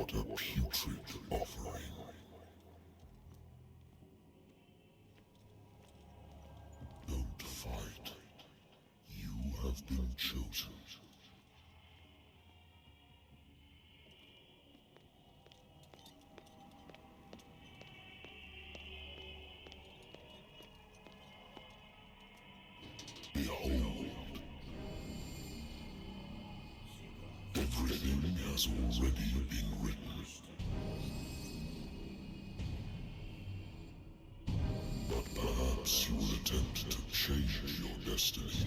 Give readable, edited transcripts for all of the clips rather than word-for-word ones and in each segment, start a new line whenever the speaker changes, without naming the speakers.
What a putrid offering. Don't fight. You have been chosen. Behold. Everything has already been written. But perhaps you will attempt to change your destiny.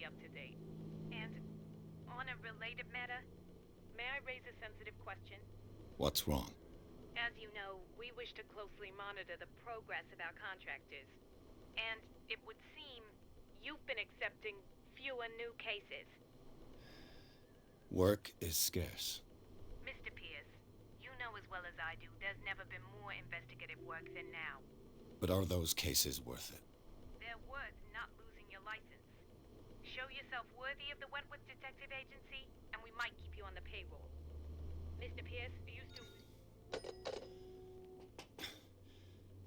up to date. And on a related matter, may I raise a sensitive question?
What's wrong?
As you know, we wish to closely monitor the progress of our contractors. And it would seem you've been accepting fewer new cases.
Work is scarce.
Mr. Pierce, you know as well as I do there's never been more investigative work than now.
But are those cases worth it?
They're worth not losing your license. Show yourself worthy of the Wentworth Detective Agency, and we might keep you on the payroll. Mr. Pierce, are you still...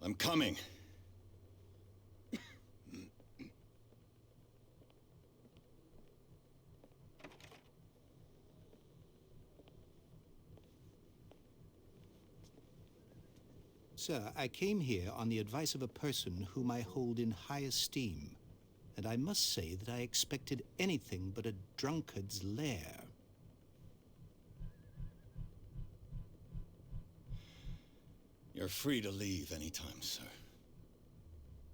I'm coming.
Sir, I came here on the advice of a person whom I hold in high esteem, and I must say that I expected anything but a drunkard's lair.
You're free to leave anytime, sir.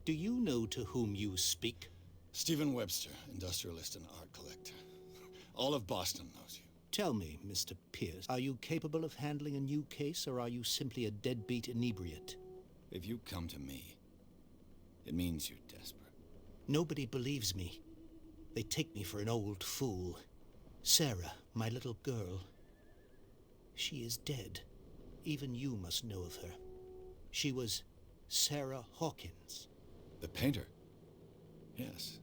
Do you know to whom you speak?
Stephen Webster, industrialist and art collector. All of Boston knows you.
Tell me, Mr. Pierce, are you capable of handling a new case, or are you simply a deadbeat inebriate?
If you come to me, it means you're desperate.
Nobody believes me. They take me for an old fool. Sarah, my little girl, she is dead. Even you must know of her. She was Sarah Hawkins.
The painter? Yes.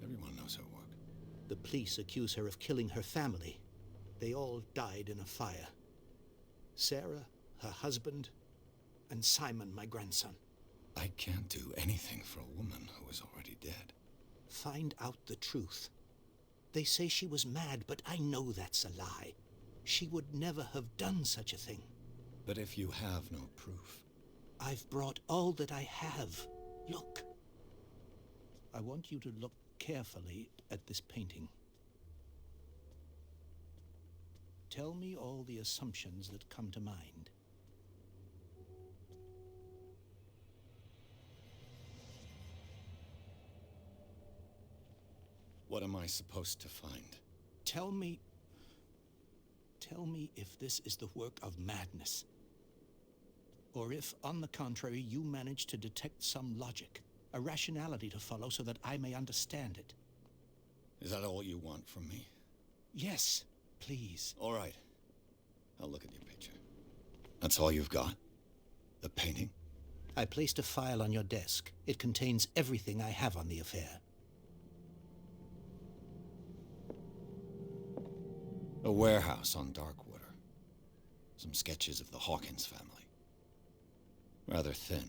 Everyone knows her work.
The police accuse her of killing her family. They all died in a fire. Sarah, her husband, and Simon, my grandson.
I can't do anything for a woman who is already dead.
Find out the truth. They say she was mad, but I know that's a lie. She would never have done such a thing.
But if you have no proof...
I've brought all that I have. Look. I want you to look carefully at this painting. Tell me all the assumptions that come to mind.
What am I supposed to find?
Tell me if this is the work of madness. Or if, on the contrary, you manage to detect some logic, a rationality to follow so that I may understand it.
Is that all you want from me?
Yes, please.
All right. I'll look at your picture. That's all you've got? The painting?
I placed a file on your desk. It contains everything I have on the affair.
A warehouse on Darkwater. Some sketches of the Hawkins family. Rather thin.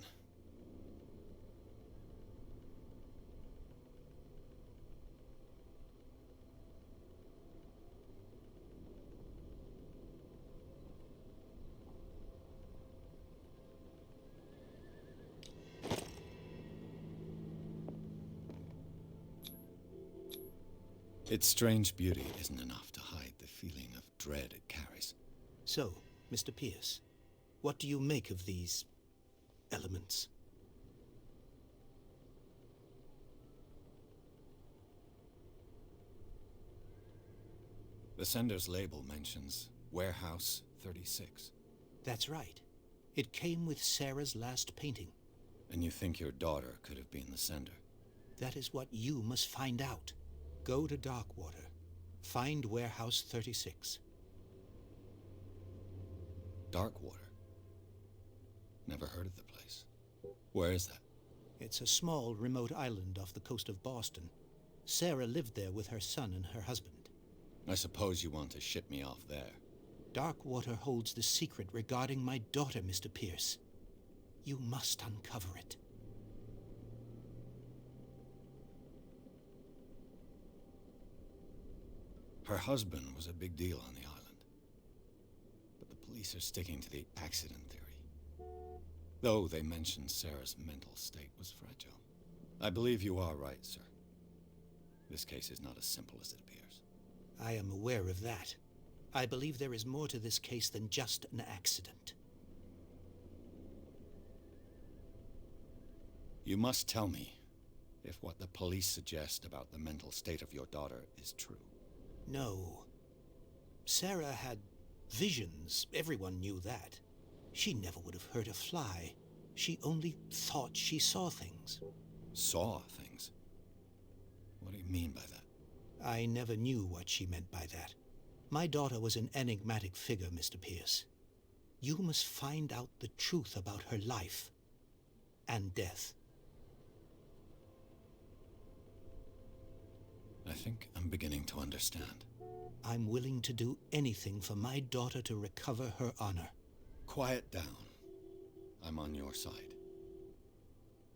Its strange beauty isn't enough to hide the feeling of dread it carries.
So, Mr. Pierce, what do you make of these elements?
The sender's label mentions Warehouse 36.
That's right. It came with Sarah's last painting.
And you think your daughter could have been the sender?
That is what you must find out. Go to Darkwater. Find Warehouse 36.
Darkwater? Never heard of the place. Where is that?
It's a small, remote island off the coast of Boston. Sarah lived there with her son and her husband.
I suppose you want to ship me off there.
Darkwater holds the secret regarding my daughter, Mr. Pierce. You must uncover it.
Her husband was a big deal on the island. But the police are sticking to the accident theory. Though they mentioned Sarah's mental state was fragile. I believe you are right, sir. This case is not as simple as it appears.
I am aware of that. I believe there is more to this case than just an accident.
You must tell me if what the police suggest about the mental state of your daughter is true.
No. Sarah had visions. Everyone knew that. She never would have hurt a fly. She only thought she saw things.
Saw things? What do you mean by that?
I never knew what she meant by that. My daughter was an enigmatic figure, Mr. Pierce. You must find out the truth about her life and death.
I think I'm beginning to understand.
I'm willing to do anything for my daughter to recover her honor.
Quiet down. I'm on your side.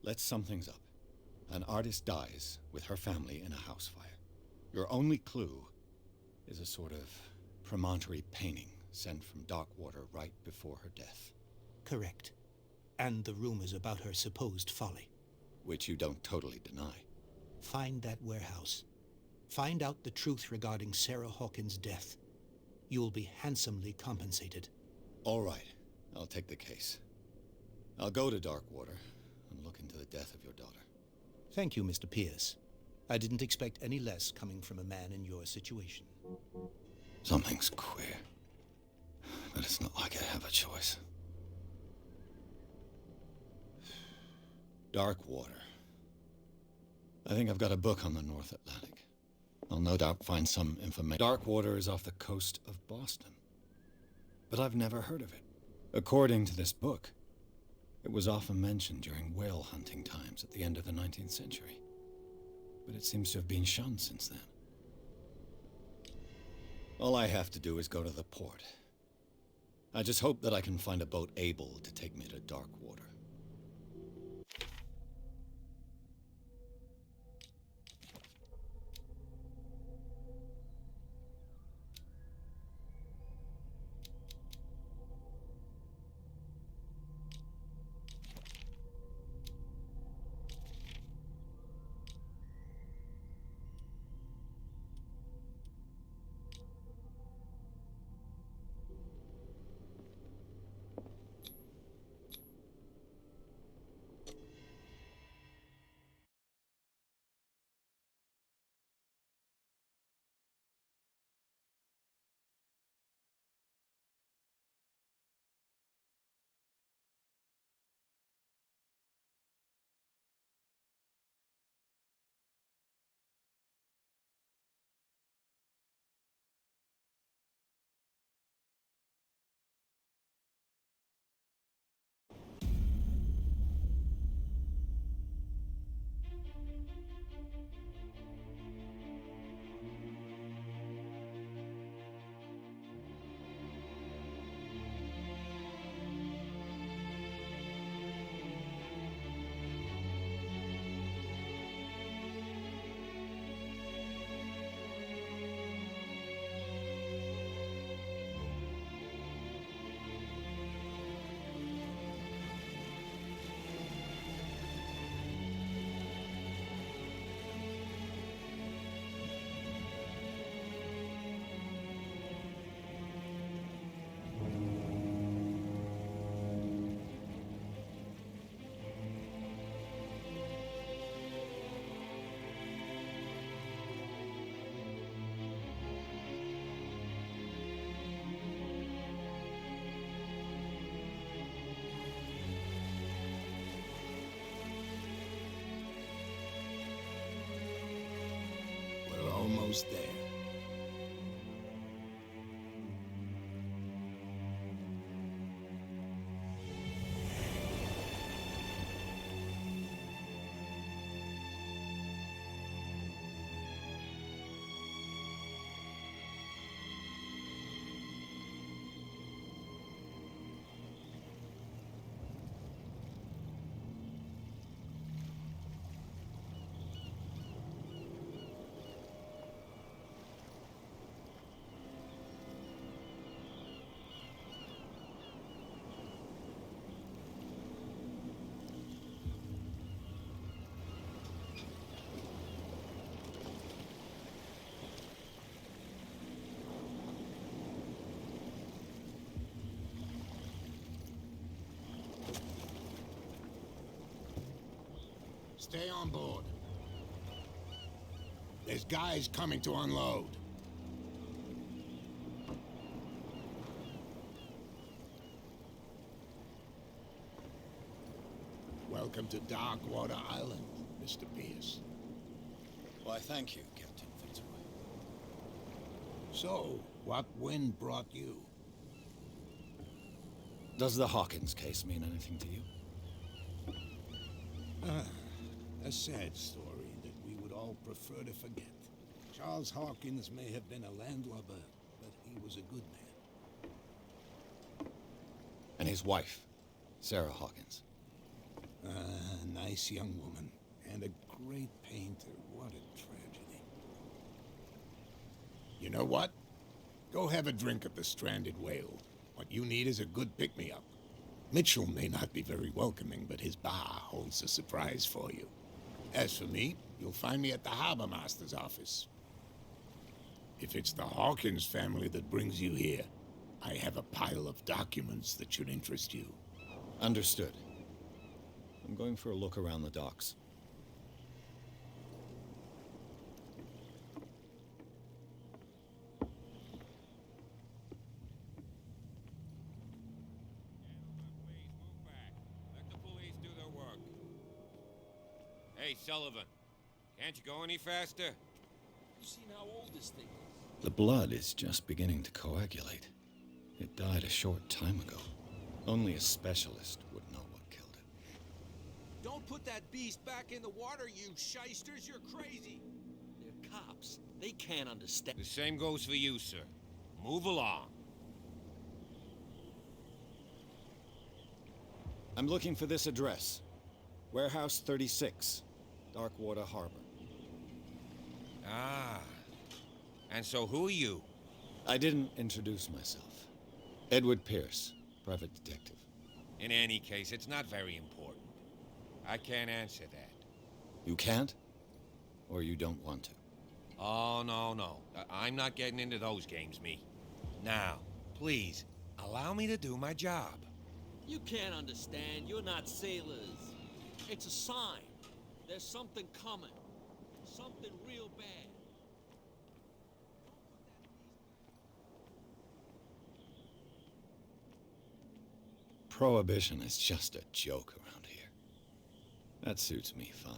Let's sum things up. An artist dies with her family in a house fire. Your only clue is a sort of promontory painting sent from Darkwater right before her death.
Correct. And the rumors about her supposed folly.
Which you don't totally deny.
Find that warehouse. Find out the truth regarding Sarah Hawkins' death. You'll be handsomely compensated.
All right. I'll take the case. I'll go to Darkwater and look into the death of your daughter.
Thank you, Mr. Pierce. I didn't expect any less coming from a man in your situation.
Something's queer. But it's not like I have a choice. Darkwater. I think I've got a book on the North Atlantic. I'll no doubt find some information. Darkwater is off the coast of Boston. But I've never heard of it. According to this book, it was often mentioned during whale hunting times at the end of the 19th century. But it seems to have been shunned since then. All I have to do is go to the port. I just hope that I can find a boat able to take me to Darkwater.
We're almost there. Stay on board. There's guys coming to unload. Welcome to Darkwater Island, Mr. Pierce.
Why, thank you, Captain Fitzroy.
So, what wind brought you?
Does the Hawkins case mean anything to you?
A sad story that we would all prefer to forget. Charles Hawkins may have been a landlubber, but he was a good man.
And his wife, Sarah Hawkins.
Nice young woman, and a great painter. What a tragedy. You know what? Go have a drink at the Stranded Whale. What you need is a good pick-me-up. Mitchell may not be very welcoming, but his bar holds a surprise for you. As for me, you'll find me at the Harbor Master's office. If it's the Hawkins family that brings you here, I have a pile of documents that should interest you.
Understood. I'm going for a look around the docks.
Hey, Sullivan, can't you go any faster?
You seen how old this thing is?
The blood is just beginning to coagulate. It died a short time ago. Only a specialist would know what killed it.
Don't put that beast back in the water, you shysters. You're crazy. They're cops. They can't understand.
The same goes for you, sir. Move along.
I'm looking for this address. Warehouse 36, Darkwater Harbor.
Ah. And so who are you?
I didn't introduce myself. Edward Pierce, private detective.
In any case, it's not very important. I can't answer that.
You can't? Or you don't want to?
Oh, no. I'm not getting into those games, me. Now, please, allow me to do my job.
You can't understand. You're not sailors. It's a sign. There's something coming. Something real bad.
Prohibition is just a joke around here. That suits me fine.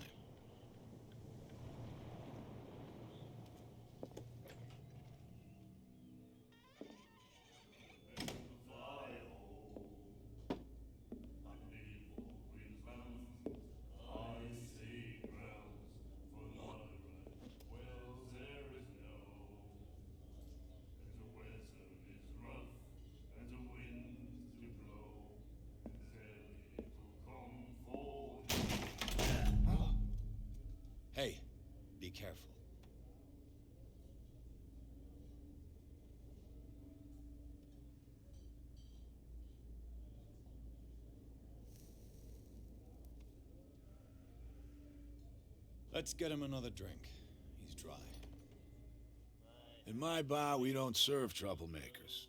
Hey, be careful. Let's get him another drink. He's dry.
In my bar, we don't serve troublemakers.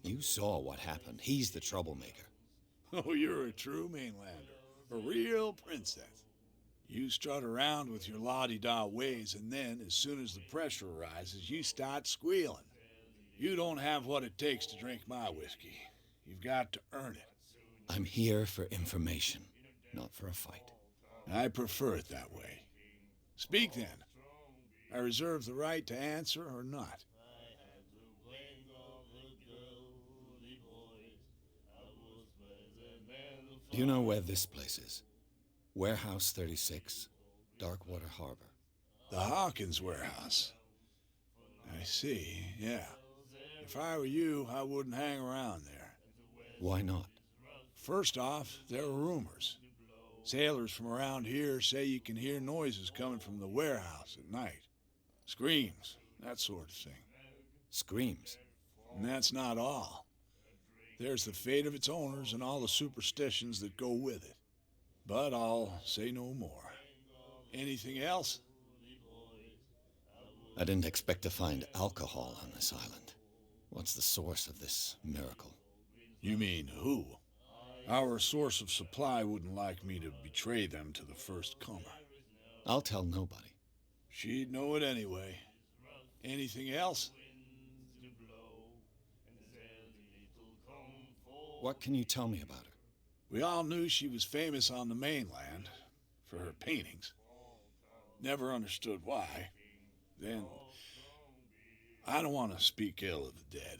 You saw what happened. He's the troublemaker.
Oh, you're a true mainlander. A real princess. You strut around with your la-di-da ways, and then, as soon as the pressure rises, you start squealing. You don't have what it takes to drink my whiskey. You've got to earn it.
I'm here for information, not for a fight.
I prefer it that way. Speak then. I reserve the right to answer or not.
Do you know where this place is? Warehouse 36, Darkwater Harbor.
The Hawkins warehouse. I see, yeah. If I were you, I wouldn't hang around there.
Why not?
First off, there are rumors. Sailors from around here say you can hear noises coming from the warehouse at night. Screams, that sort of thing.
Screams.
And that's not all. There's the fate of its owners and all the superstitions that go with it. But I'll say no more. Anything else?
I didn't expect to find alcohol on this island. What's the source of this miracle?
You mean who? Our source of supply wouldn't like me to betray them to the first comer.
I'll tell nobody.
She'd know it anyway. Anything else?
What can you tell me about her?
We all knew she was famous on the mainland for her paintings. Never understood why. Then, I don't want to speak ill of the dead.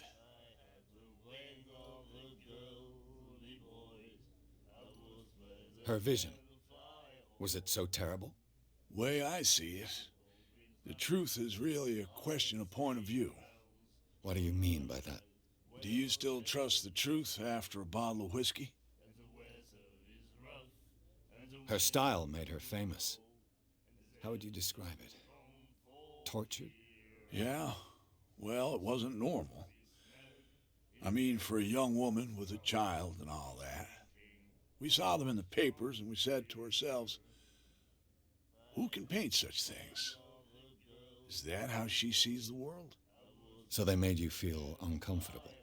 Her vision. Was it so terrible?
Way I see it, the truth is really a question of point of view.
What do you mean by that?
Do you still trust the truth after a bottle of whiskey?
Her style made her famous. How would you describe it? Tortured?
Yeah, well, it wasn't normal. I mean, for a young woman with a child and all that. We saw them in the papers and we said to ourselves, who can paint such things? Is that how she sees the world?
So they made you feel uncomfortable.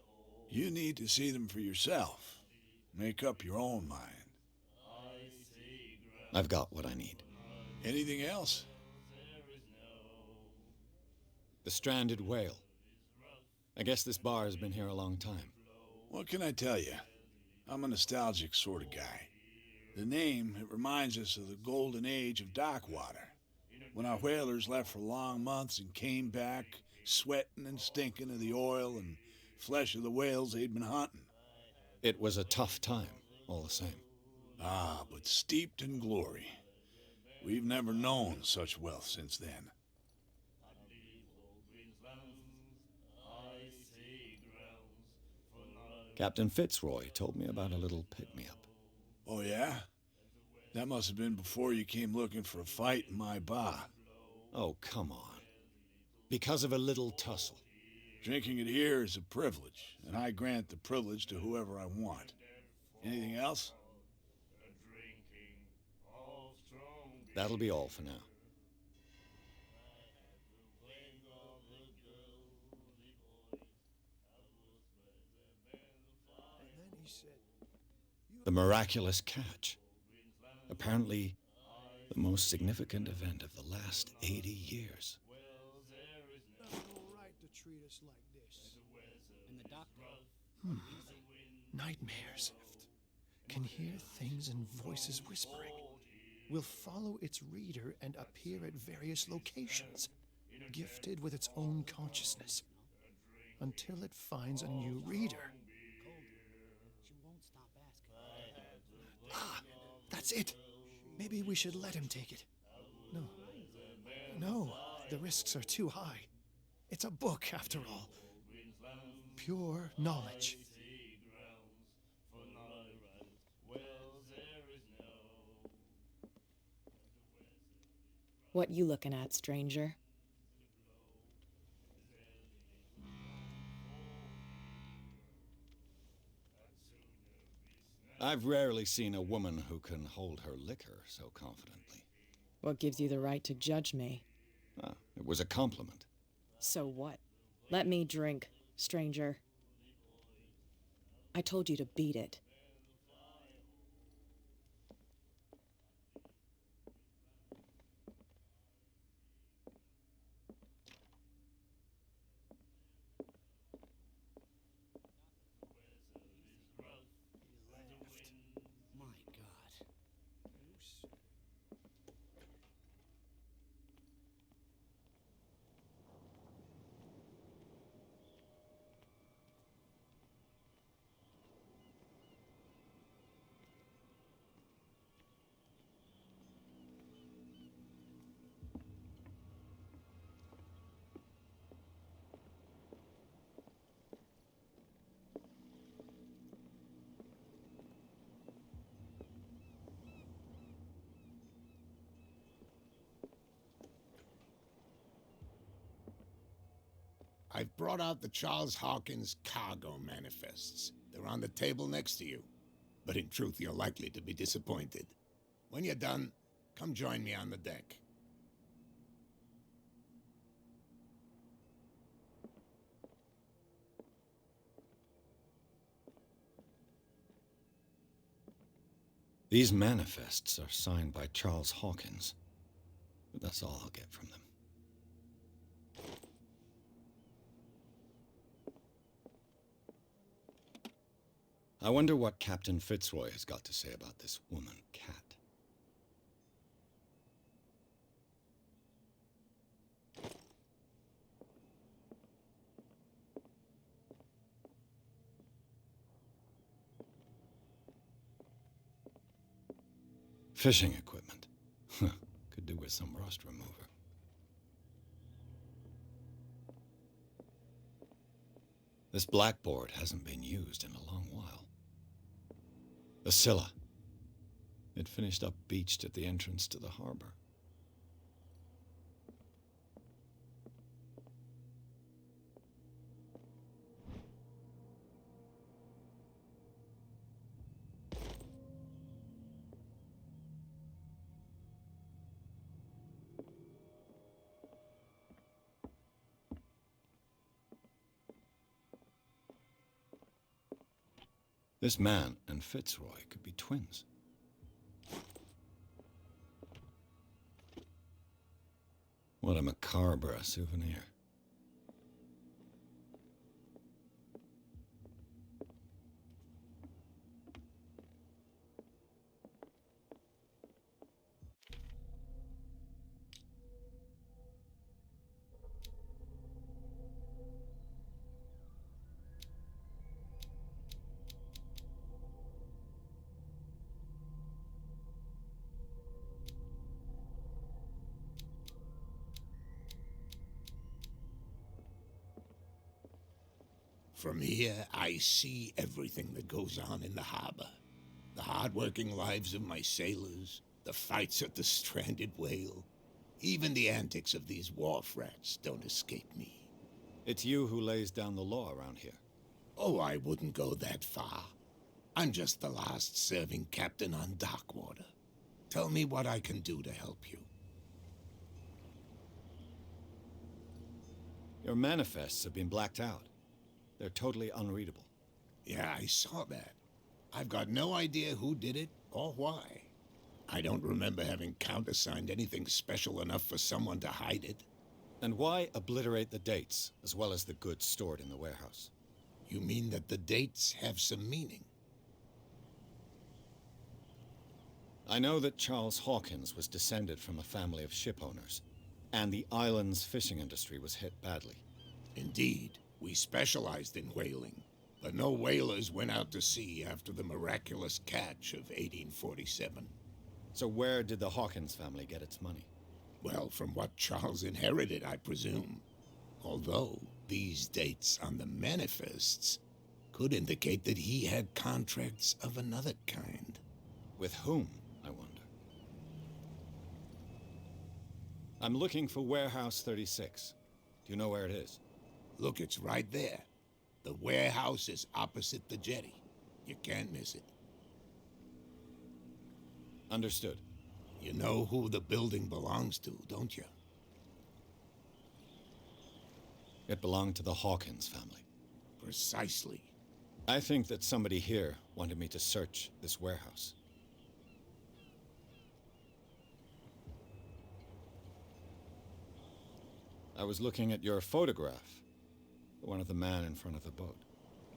You need to see them for yourself. Make up your own mind.
I've got what I need.
Anything else?
The stranded whale. I guess this bar has been here a long time.
What can I tell you? I'm a nostalgic sort of guy. The name, it reminds us of the golden age of dock water, when our whalers left for long months and came back sweating and stinking of the oil and flesh of the whales they'd been hunting.
It was a tough time, all the same.
Ah, but steeped in glory. We've never known such wealth since then.
Captain Fitzroy told me about a little pick-me-up.
Oh, yeah? That must have been before you came looking for a fight in my bar.
Oh, come on. Because of a little tussle.
Drinking it here is a privilege, and I grant the privilege to whoever I want. Anything else?
That'll be all for now. The miraculous catch. Apparently, the most significant event of the last 80 years.
Treat us like this. And the doctor. Nightmares. Can hear things and voices whispering. Will follow its reader and appear at various locations, gifted with its own consciousness, until it finds a new reader. Ah, that's it. Maybe we should let him take it. No, the risks are too high. It's a book, after all. Pure knowledge.
What you looking at, stranger?
I've rarely seen a woman who can hold her liquor so confidently.
What gives you the right to judge me?
Ah, it was a compliment.
So what? Let me drink, stranger. I told you to beat it.
I've brought out the Charles Hawkins cargo manifests. They're on the table next to you. But in truth, you're likely to be disappointed. When you're done, come join me on the deck.
These manifests are signed by Charles Hawkins, but that's all I'll get from them. I wonder what Captain Fitzroy has got to say about this woman, Cat. Fishing equipment. Could do with some rust remover. This blackboard hasn't been used in a long while. The Scylla. It finished up beached at the entrance to the harbor. This man and Fitzroy could be twins. What a macabre souvenir.
From here, I see everything that goes on in the harbor. The hard-working lives of my sailors, the fights at the stranded whale. Even the antics of these wharf rats don't escape me.
It's you who lays down the law around here.
Oh, I wouldn't go that far. I'm just the last serving captain on Darkwater. Tell me what I can do to help you.
Your manifests have been blacked out. They're totally unreadable.
Yeah, I saw that. I've got no idea who did it or why. I don't remember having countersigned anything special enough for someone to hide it.
And why obliterate the dates, as well as the goods stored in the warehouse?
You mean that the dates have some meaning?
I know that Charles Hawkins was descended from a family of ship owners, and the island's fishing industry was hit badly.
Indeed. We specialized in whaling, but no whalers went out to sea after the miraculous catch of 1847.
So where did the Hawkins family get its money?
Well, from what Charles inherited, I presume. Although these dates on the manifests could indicate that he had contracts of another kind.
With whom, I wonder? I'm looking for Warehouse 36. Do you know where it is?
Look, it's right there. The warehouse is opposite the jetty. You can't miss it.
Understood.
You know who the building belongs to, don't you?
It belonged to the Hawkins family.
Precisely.
I think that somebody here wanted me to search this warehouse. I was looking at your photograph. The one of the man in front of the boat.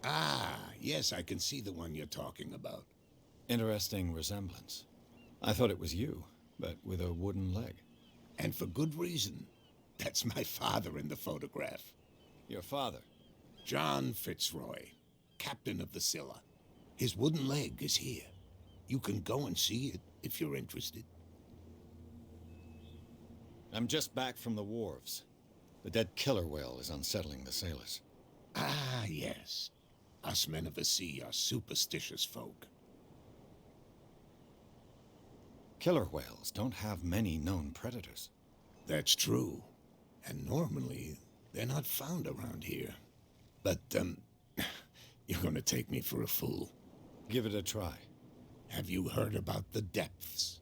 Ah, yes, I can see the one you're talking about.
Interesting resemblance. I thought it was you, but with a wooden leg.
And for good reason. That's my father in the photograph.
Your father?
John Fitzroy, captain of the Scylla. His wooden leg is here. You can go and see it if you're interested.
I'm just back from the wharves. The dead killer whale is unsettling the sailors.
Ah, yes. Us men of the sea are superstitious folk.
Killer whales don't have many known predators.
That's true. And normally, they're not found around here. But, you're gonna take me for a fool.
Give it a try.
Have you heard about the depths?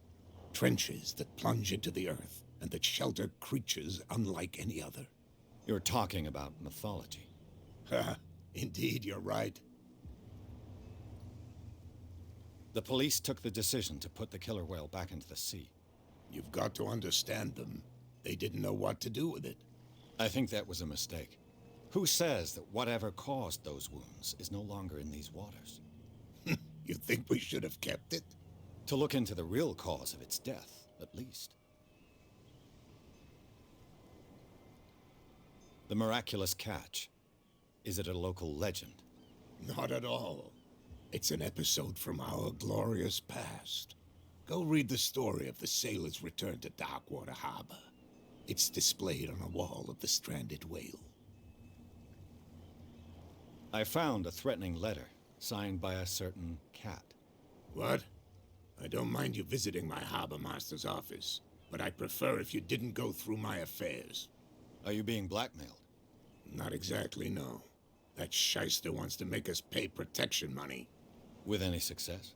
Trenches that plunge into the earth, and that shelter creatures unlike any other.
You're talking about mythology.
Ha! Indeed, you're right.
The police took the decision to put the killer whale back into the sea.
You've got to understand them. They didn't know what to do with it.
I think that was a mistake. Who says that whatever caused those wounds is no longer in these waters?
You think we should have kept it?
To look into the real cause of its death, at least. The miraculous catch. Is it a local legend?
Not at all. It's an episode from our glorious past. Go read the story of the sailor's return to Darkwater Harbor. It's displayed on a wall of the stranded whale.
I found a threatening letter, signed by a certain cat.
What? I don't mind you visiting my harbor master's office, but I'd prefer if you didn't go through my affairs.
Are you being blackmailed?
Not exactly, no. That shyster wants to make us pay protection money.
With any success?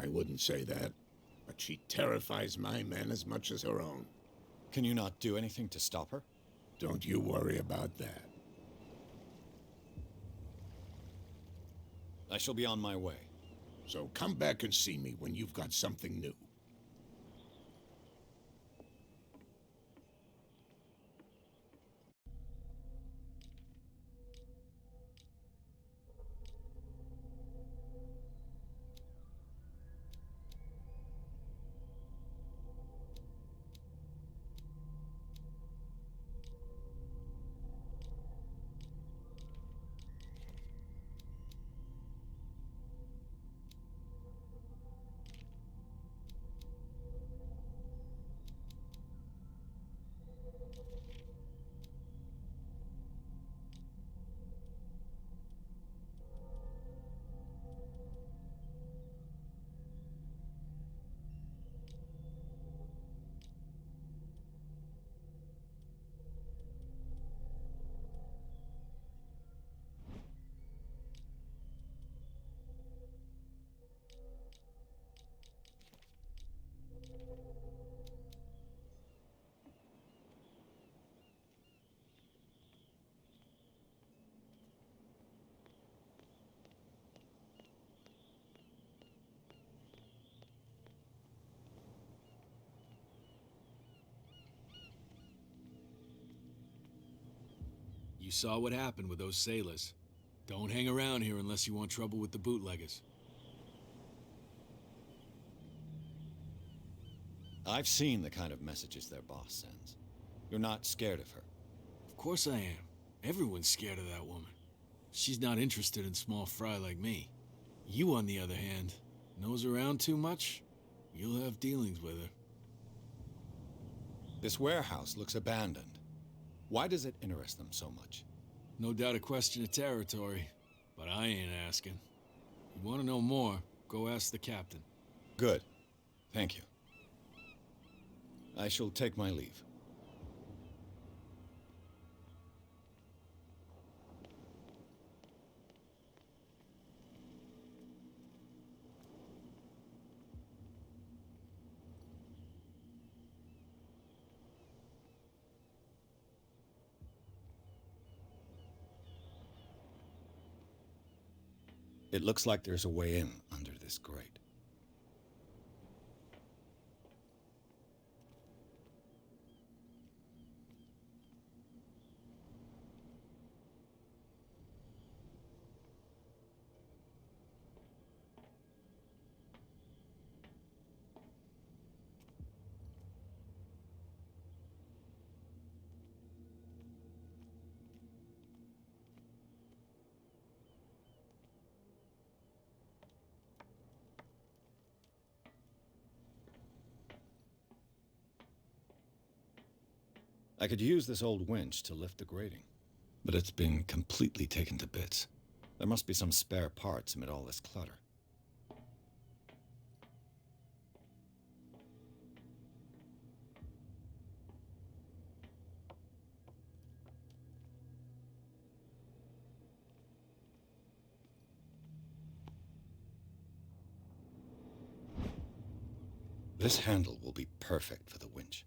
I wouldn't say that, but she terrifies my men as much as her own.
Can you not do anything to stop her?
Don't you worry about that.
I shall be on my way.
So come back and see me when you've got something new.
You saw what happened with those sailors. Don't hang around here unless you want trouble with the bootleggers.
I've seen the kind of messages their boss sends. You're not scared of her.
Of course I am. Everyone's scared of that woman. She's not interested in small fry like me. You, on the other hand, nose around too much, you'll have dealings with her.
This warehouse looks abandoned. Why does it interest them so much?
No doubt a question of territory, but I ain't asking. You want to know more, go ask the captain.
Good. Thank you. I shall take my leave. It looks like there's a way in under this grate. I could use this old winch to lift the grating, but it's been completely taken to bits. There must be some spare parts amid all this clutter. This handle will be perfect for the winch.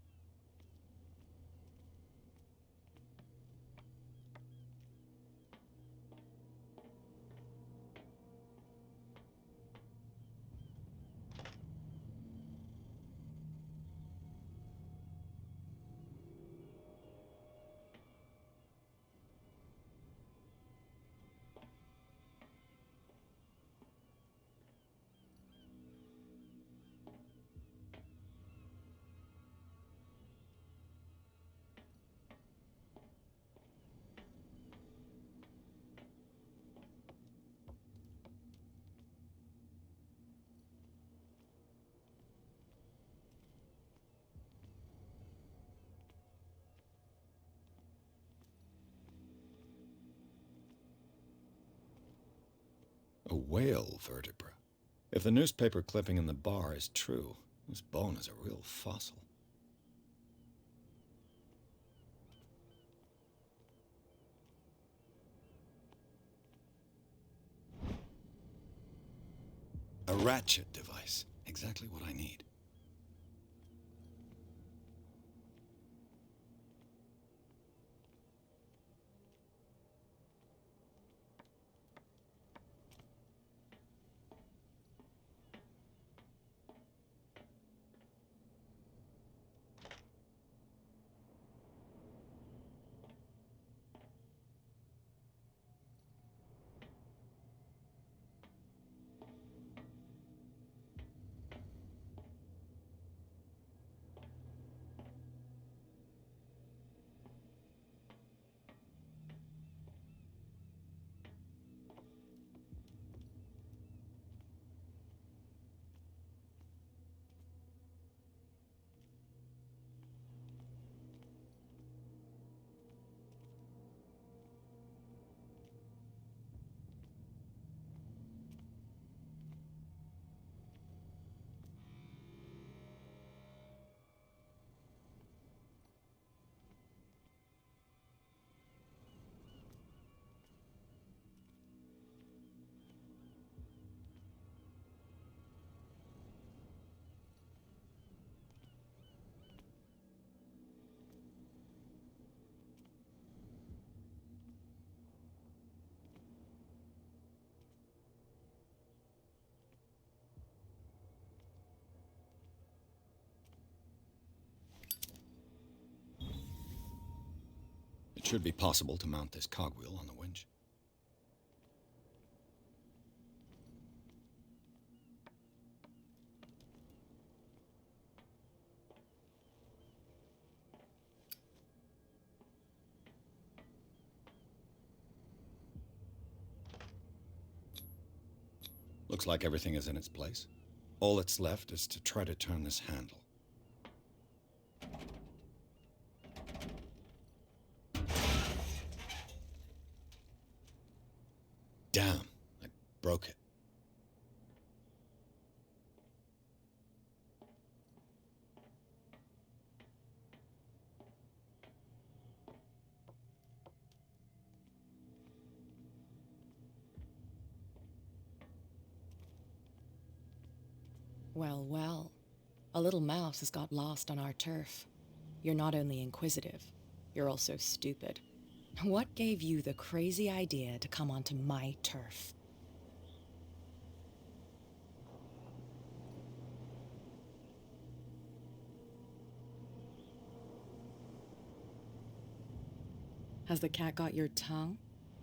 A whale vertebra. If the newspaper clipping in the bar is true, this bone is a real fossil. A ratchet device. Exactly what I need. It should be possible to mount this cogwheel on the winch. Looks like everything is in its place. All that's left is to try to turn this handle. Damn, I broke it.
Well, well. A little mouse has got lost on our turf. You're not only inquisitive, you're also stupid. What gave you the crazy idea to come onto my turf? Has the cat got your tongue?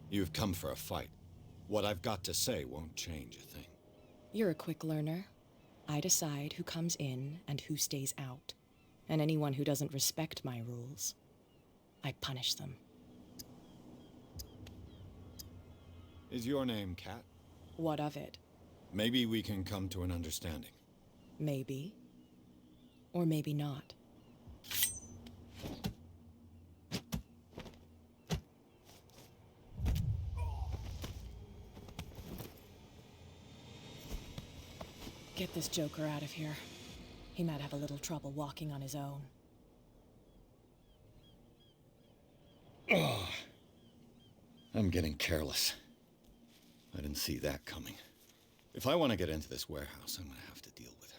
You've come for a fight. What I've got to say won't change a thing.
You're a quick learner. I decide who comes in and who stays out. And anyone who doesn't respect my rules, I punish them.
Is your name Cat?
What of it?
Maybe we can come to an understanding.
Maybe. Or maybe not. Get this joker out of here. He might have a little trouble walking on his own.
Oh, I'm getting careless. I didn't see that coming. If I want to get into this warehouse, I'm going to have to deal with her.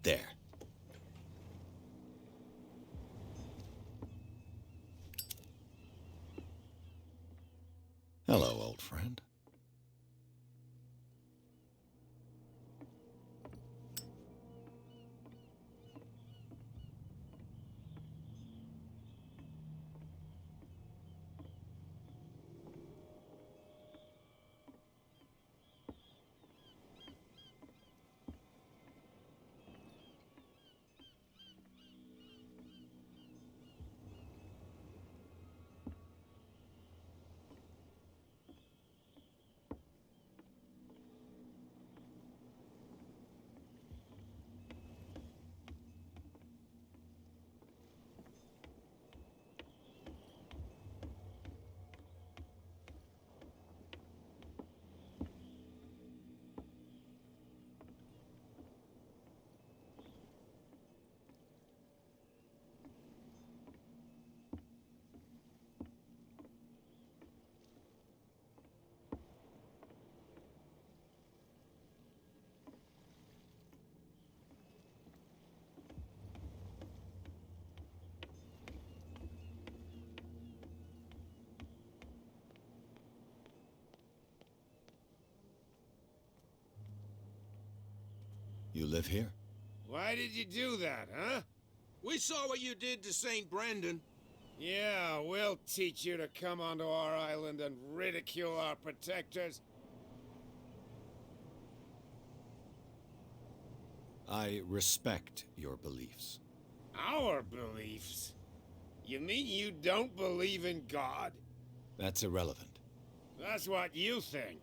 There. Hello, old friend. You live here?
Why did you do that, huh?
We saw what you did to St. Brendan.
Yeah, we'll teach you to come onto our island and ridicule our protectors.
I respect your beliefs.
Our beliefs? You mean you don't believe in God?
That's irrelevant.
That's what you think.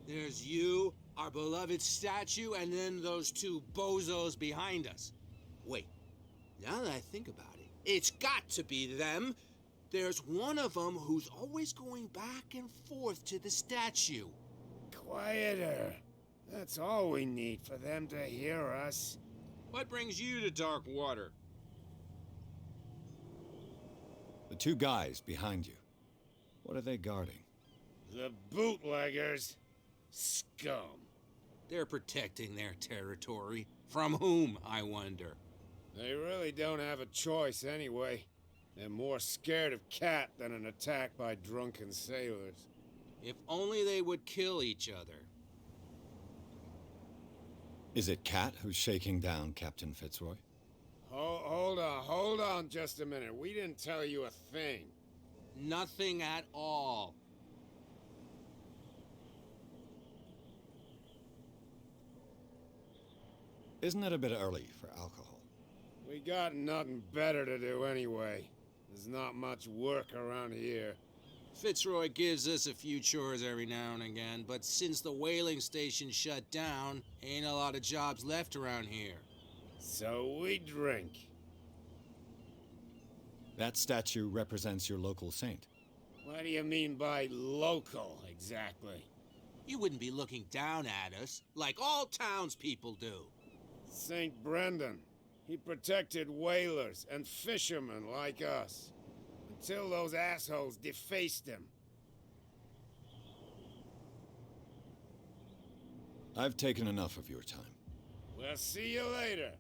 There's you, our beloved statue, and then those two bozos behind us. Wait, now that I think about it, it's got to be them. There's one of them who's always going back and forth to the statue.
Quieter. That's all we need for them to hear us.
What brings you to dark water?
The two guys behind you. What are they guarding?
The bootleggers. Scum.
They're protecting their territory. From whom, I wonder?
They really don't have a choice anyway. They're more scared of Cat than an attack by drunken sailors.
If only they would kill each other.
Is it Cat who's shaking down Captain Fitzroy?
Hold on just a minute. We didn't tell you a thing.
Nothing at all.
Isn't it a bit early for alcohol?
We got nothing better to do anyway. There's not much work around here.
Fitzroy gives us a few chores every now and again, but since the whaling station shut down, ain't a lot of jobs left around here.
So we drink.
That statue represents your local saint.
What do you mean by local, exactly?
You wouldn't be looking down at us, like all townspeople do.
St. Brendan. He protected whalers and fishermen like us. Until those assholes defaced him.
I've taken enough of your time.
We'll see you later.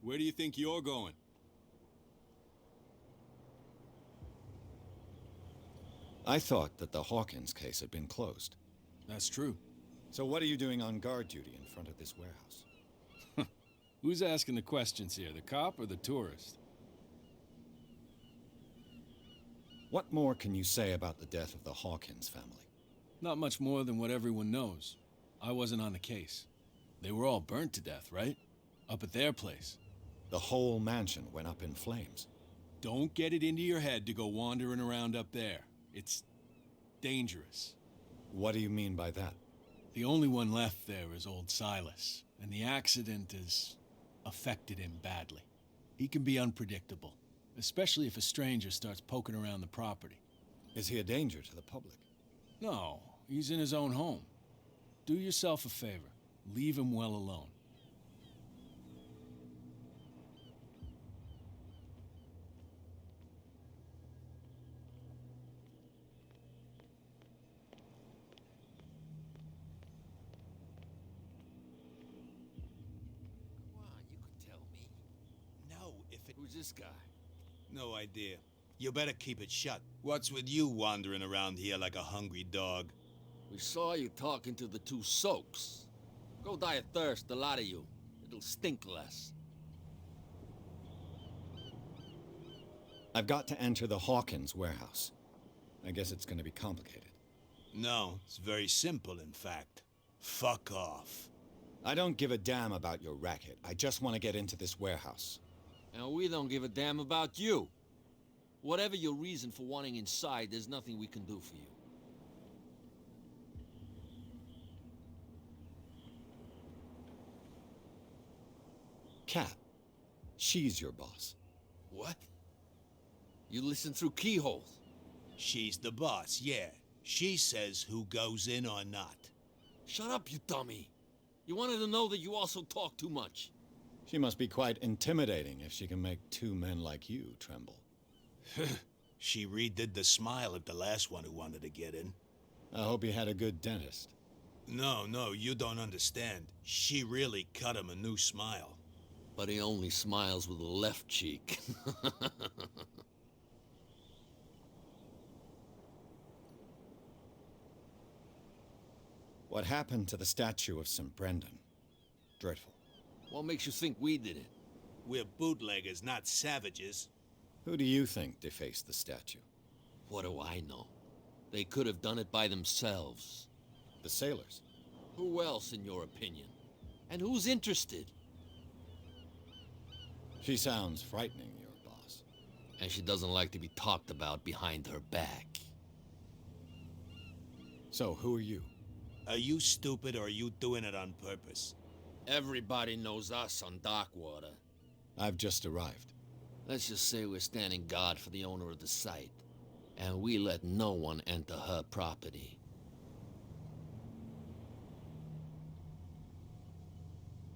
Where do you think you're going?
I thought that the Hawkins case had been closed.
That's true.
So what are you doing on guard duty in front of this warehouse?
Who's asking the questions here, the cop or the tourist?
What more can you say about the death of the Hawkins family?
Not much more than what everyone knows. I wasn't on the case. They were all burnt to death, right? Up at their place.
The whole mansion went up in flames.
Don't get it into your head to go wandering around up there. It's dangerous.
What do you mean by that?
The only one left there is old Silas, and the accident has affected him badly. He can be unpredictable, especially if a stranger starts poking around the property.
Is he a danger to the public?
No, he's in his own home. Do yourself a favor. Leave him well alone.
Who's this guy?
No idea. You better keep it shut. What's with you wandering around here like a hungry dog?
We saw you talking to the two soaks. Go die of thirst, the lot of you. It'll stink less.
I've got to enter the Hawkins warehouse. I guess it's going to be complicated.
No, it's very simple, in fact. Fuck off.
I don't give a damn about your racket. I just want to get into this warehouse.
And we don't give a damn about you. Whatever your reason for wanting inside, there's nothing we can do for you.
Cat. She's your boss.
What? You listen through keyholes?
She's the boss, yeah. She says who goes in or not.
Shut up, you dummy. You wanted to know that you also talk too much.
She must be quite intimidating if she can make two men like you tremble.
She redid the smile of the last one who wanted to get in.
I hope you had a good dentist.
No, you don't understand. She really cut him a new smile.
But he only smiles with the left cheek.
What happened to the statue of St. Brendan? Dreadful.
What makes you think we did it?
We're bootleggers, not savages.
Who do you think defaced the statue?
What do I know? They could have done it by themselves.
The sailors?
Who else, in your opinion? And who's interested?
She sounds frightening, your boss.
And she doesn't like to be talked about behind her back.
So, who are you?
Are you stupid or are you doing it on purpose?
Everybody knows us on Darkwater.
I've just arrived.
Let's just say we're standing guard for the owner of the site. And we let no one enter her property.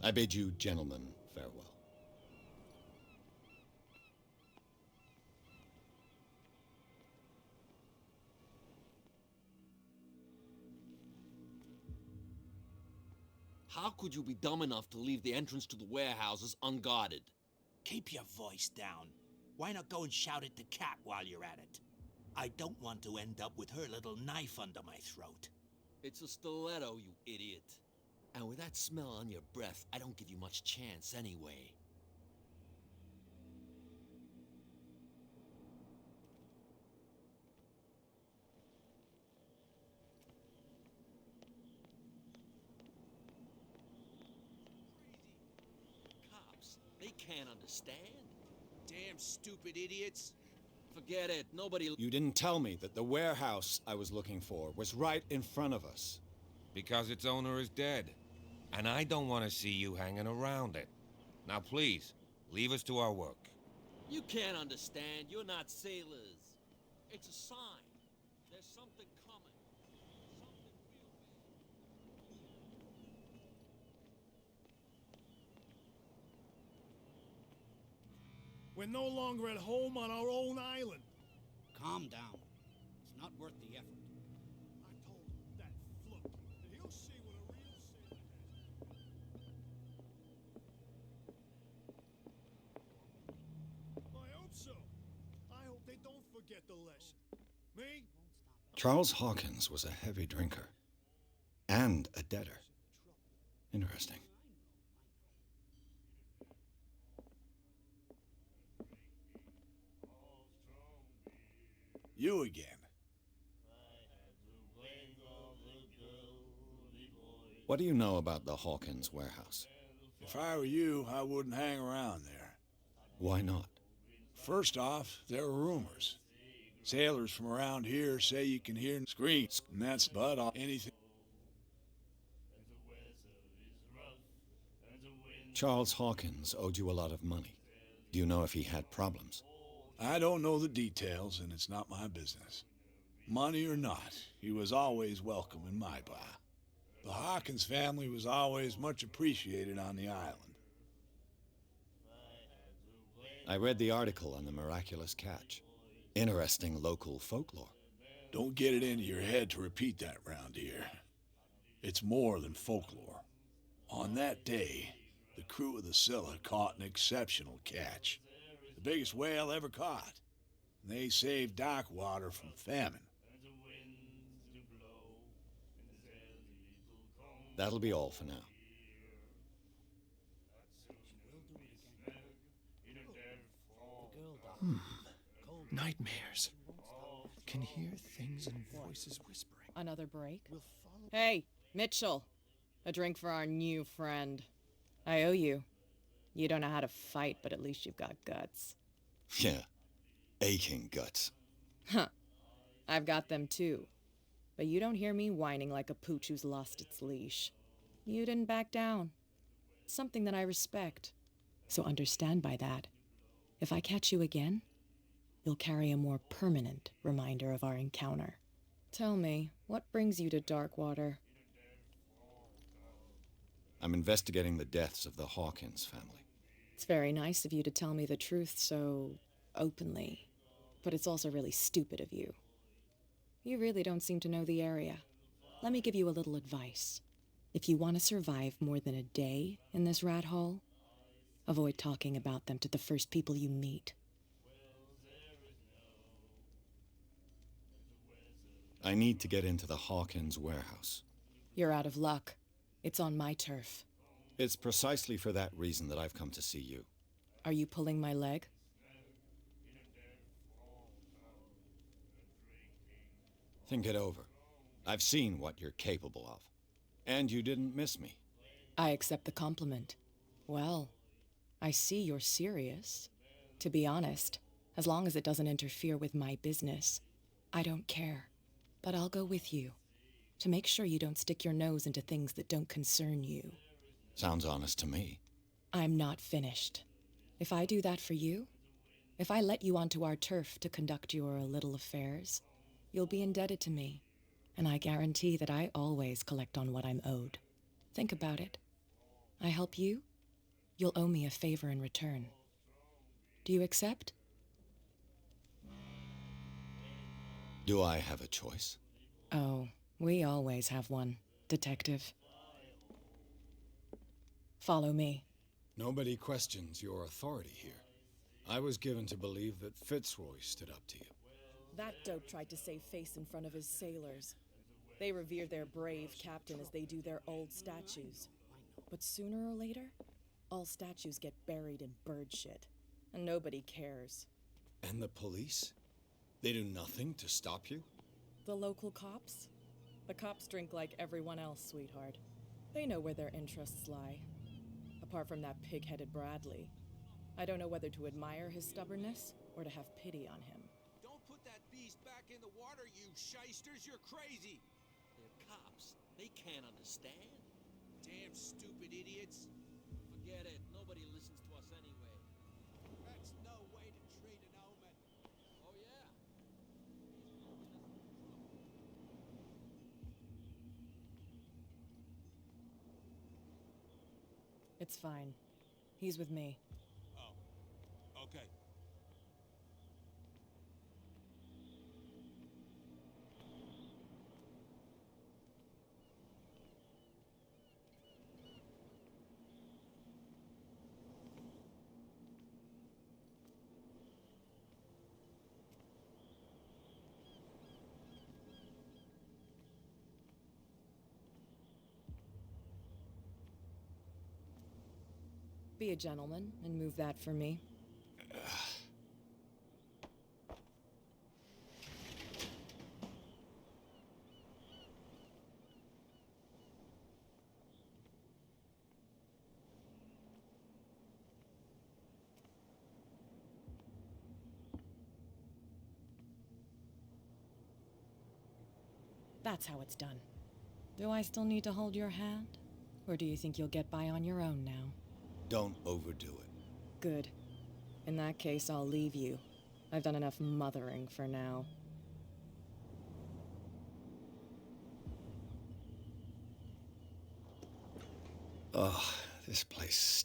I bid you gentlemen farewell.
How could you be dumb enough to leave the entrance to the warehouses unguarded?
Keep your voice down. Why not go and shout at the cat while you're at it? I don't want to end up with her little knife under my throat.
It's a stiletto, you idiot. And with that smell on your breath, I don't give you much chance anyway. Cops, they can't understand.
Damn stupid idiots.
Forget it, nobody...
You didn't tell me that the warehouse I was looking for was right in front of us.
Because its owner is dead. And I don't want to see you hanging around it. Now please, leave us to our work.
You can't understand, you're not sailors. It's a sign. There's something coming. Something real big.
We're no longer at home on our own island.
Calm down. It's not worth the effort.
I told that fluke that he'll see what a real sailor has. I hope so. I hope they don't forget the lesson. Me?
Charles Hawkins was a heavy drinker. And a debtor. Interesting.
You again.
What do you know about the Hawkins warehouse?
If I were you, I wouldn't hang around there.
Why not?
First off, there are rumors. Sailors from around here say you can hear screams, and that's about all anything.
Charles Hawkins owed you a lot of money. Do you know if he had problems?
I don't know the details, and it's not my business. Money or not, he was always welcome in my bar. The Hawkins family was always much appreciated on the island.
I read the article on the miraculous catch. Interesting local folklore.
Don't get it into your head to repeat that round here. It's more than folklore. On that day, the crew of the Scylla caught an exceptional catch. The biggest whale ever caught. And they saved Darkwater from famine.
That'll be all for now.
Nightmares. Can hear things and voices whispering.
Another break?
We'll follow.
Hey, Mitchell. A drink for our new friend. I owe you. You don't know how to fight, but at least you've got guts.
Yeah, aching guts.
Huh. I've got them too. But you don't hear me whining like a pooch who's lost its leash. You didn't back down. It's something that I respect. So understand by that, if I catch you again, you'll carry a more permanent reminder of our encounter. Tell me, what brings you to Darkwater?
I'm investigating the deaths of the Hawkins family.
It's very nice of you to tell me the truth so openly, but it's also really stupid of you. You really don't seem to know the area. Let me give you a little advice. If you want to survive more than a day in this rat hole, avoid talking about them to the first people you meet.
I need to get into the Hawkins warehouse.
You're out of luck. It's on my turf.
It's precisely for that reason that I've come to see you.
Are you pulling my leg?
Think it over. I've seen what you're capable of. And you didn't miss me.
I accept the compliment. Well, I see you're serious. To be honest, as long as it doesn't interfere with my business, I don't care. But I'll go with you, to make sure you don't stick your nose into things that don't concern you.
Sounds honest to me.
I'm not finished. If I do that for you, if I let you onto our turf to conduct your little affairs, you'll be indebted to me, and I guarantee that I always collect on what I'm owed. Think about it. I help you, you'll owe me a favor in return. Do you accept?
Do I have a choice?
Oh, we always have one, Detective. Follow me.
Nobody questions your authority here. I was given to believe that Fitzroy stood up to you.
That dope tried to save face in front of his sailors. They revere their brave captain as they do their old statues. But sooner or later, all statues get buried in bird shit, and nobody cares.
And the police? They do nothing to stop you?
The local cops? The cops drink like everyone else, sweetheart. They know where their interests lie. Apart from that pig-headed Bradley, I don't know whether to admire his stubbornness or to have pity on him.
Don't put that beast back in the water, you shysters! You're crazy!
They're cops. They can't understand.
Damn stupid idiots!
Forget it. Nobody listens to us anyway.
That's no way to treat an omen.
Oh, yeah.
It's fine. He's with me.
Oh. Okay.
Be a gentleman and move that for me. That's how it's done. Do I still need to hold your hand? Or do you think you'll get by on your own now?
Don't overdo it.
Good. In that case, I'll leave you. I've done enough mothering for now.
Oh, this place